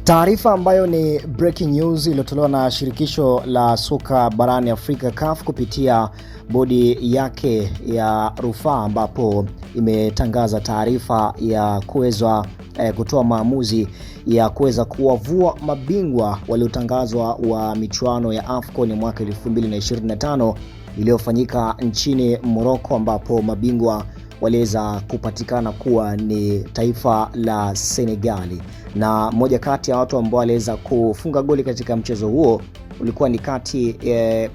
Taarifa ambayo ni breaking news iliyotolewa na shirikisho la soka barani Afrika CAF kupitia bodi yake ya rufaa, ambapo imetangaza taarifa ya kuweza kutoa maamuzi ya kuweza kuwavua mabingwa waliotangazwa wa michuano ya AFCON mwaka 2025 iliyofanyika nchini Morocco, ambapo mabingwa waliweza kupatikana kuwa ni taifa la Senegali, na moja kati ya watu ambao waliweza kufunga goli katika mchezo huo ulikuwa ni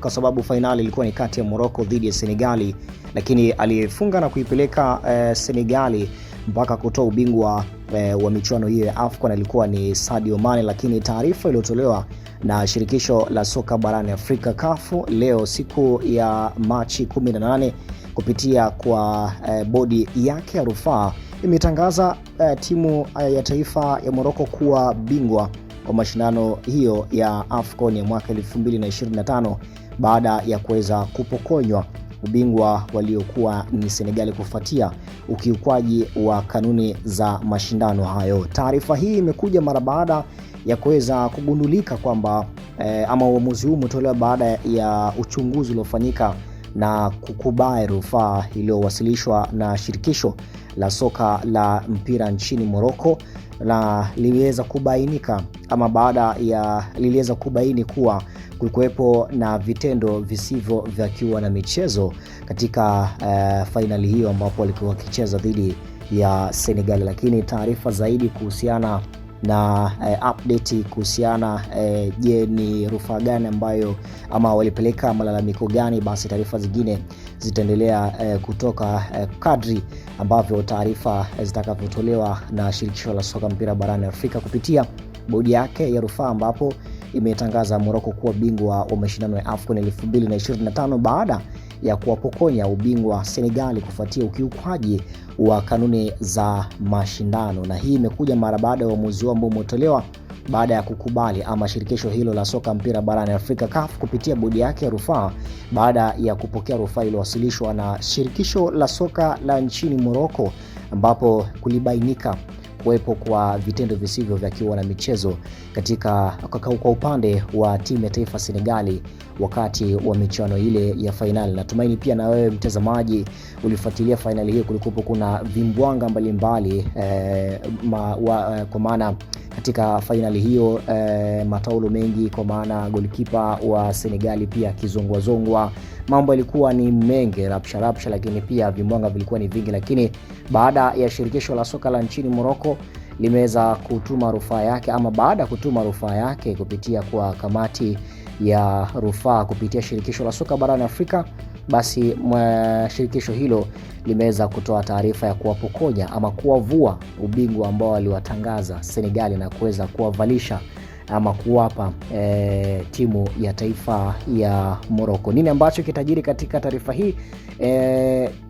kwa sababu finali ilikuwa ni kati ya Morocco dhidi ya Senegali, lakini aliyefunga na kuipeleka Senegali mpaka kutoa ubingwa wa michuano hiyo ya AFCON alikuwa ni Sadio Mane. Lakini taarifa iliyotolewa na shirikisho la soka barani Afrika CAF leo siku ya Machi 18 kupitia kwa bodi yake ya rufaa imetangaza timu ya taifa ya Morocco kuwa bingwa wa mashindano hiyo ya AFCON ya mwaka 2025 baada ya kuweza kupokonywa ubingwa waliokuwa ni Senegali kufuatia ukiukwaji wa kanuni za mashindano hayo. Taarifa hii imekuja mara baada ya kuweza kugundulika kwamba ama uamuzi huu umetolewa baada ya uchunguzi uliofanyika na kukubali rufaa iliyowasilishwa na shirikisho la soka la mpira nchini Morocco, na liliweza kubainika liliweza kubaini kuwa kulikuwepo na vitendo visivyo vya kiua na michezo katika fainali hiyo ambapo walikuwa wakicheza dhidi ya Senegal. Lakini taarifa zaidi kuhusiana na update kuhusiana je, ni rufaa gani ambayo ama walipeleka malalamiko gani, basi taarifa zingine zitaendelea kutoka kadri ambavyo taarifa zitakavyotolewa na shirikisho la soka mpira barani Afrika kupitia bodi yake ya rufaa, ambapo imetangaza Morocco kuwa bingwa wa mashindano ya AFCON 2025 baada ya kuwapokonya ubingwa Senegali kufuatia ukiukwaji wa kanuni za mashindano. Na hii imekuja mara baada ya uamuzi ambao umetolewa baada ya kukubali ama shirikisho hilo la soka mpira barani Afrika CAF kupitia bodi yake ya rufaa baada ya kupokea rufaa iliyowasilishwa na shirikisho la soka la nchini Morocco, ambapo kulibainika kuwepo kwa vitendo visivyo vya kiua na michezo kwa upande wa timu ya taifa Senegali wakati wa michuano ile ya fainali. Natumaini pia na wewe mtazamaji ulifuatilia fainali hiyo. Kulikuwa kuna vimbwanga mbalimbali kwa maana katika fainali hiyo mataulo mengi, kwa maana golikipa wa Senegali pia kizongwa. Mambo yalikuwa ni mengi, rapsha, lakini pia vimbwanga vilikuwa ni vingi. Lakini baada ya shirikisho la soka la nchini Morocco limeweza kutuma rufaa yake, ama baada ya kutuma rufaa yake kupitia kwa kamati ya rufaa kupitia shirikisho la soka barani Afrika, basi shirikisho hilo limeweza kutoa taarifa ya kuwapokonya ama kuwavua ubingwa ambao waliwatangaza Senegali na kuweza kuwavalisha ama kuwapa timu ya taifa ya Morocco. Nini ambacho kitajiri katika taarifa hii?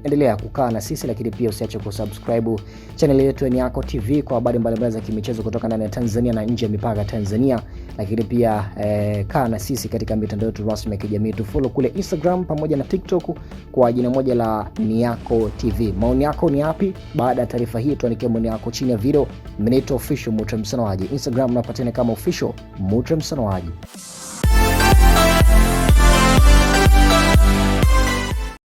Endelea kukaa na sisi, lakini pia usiache kusubscribe channel yetu ya Yako TV kwa habari mbalimbali za kimichezo kutoka ndani ya Tanzania na nje ya mipaka Tanzania. Lakini pia kaa na sisi katika mitandao yetu rasmi ya kijamii, tufollow kule Instagram pamoja na TikTok kwa jina moja la Yako TV. Maoni yako ni yapi baada ya taarifa hii? Tuandikie maoni yako chini ya video. Mimi ni official Mutre Msanawaji, Instagram napatikana kama official Mutre Msanawaji.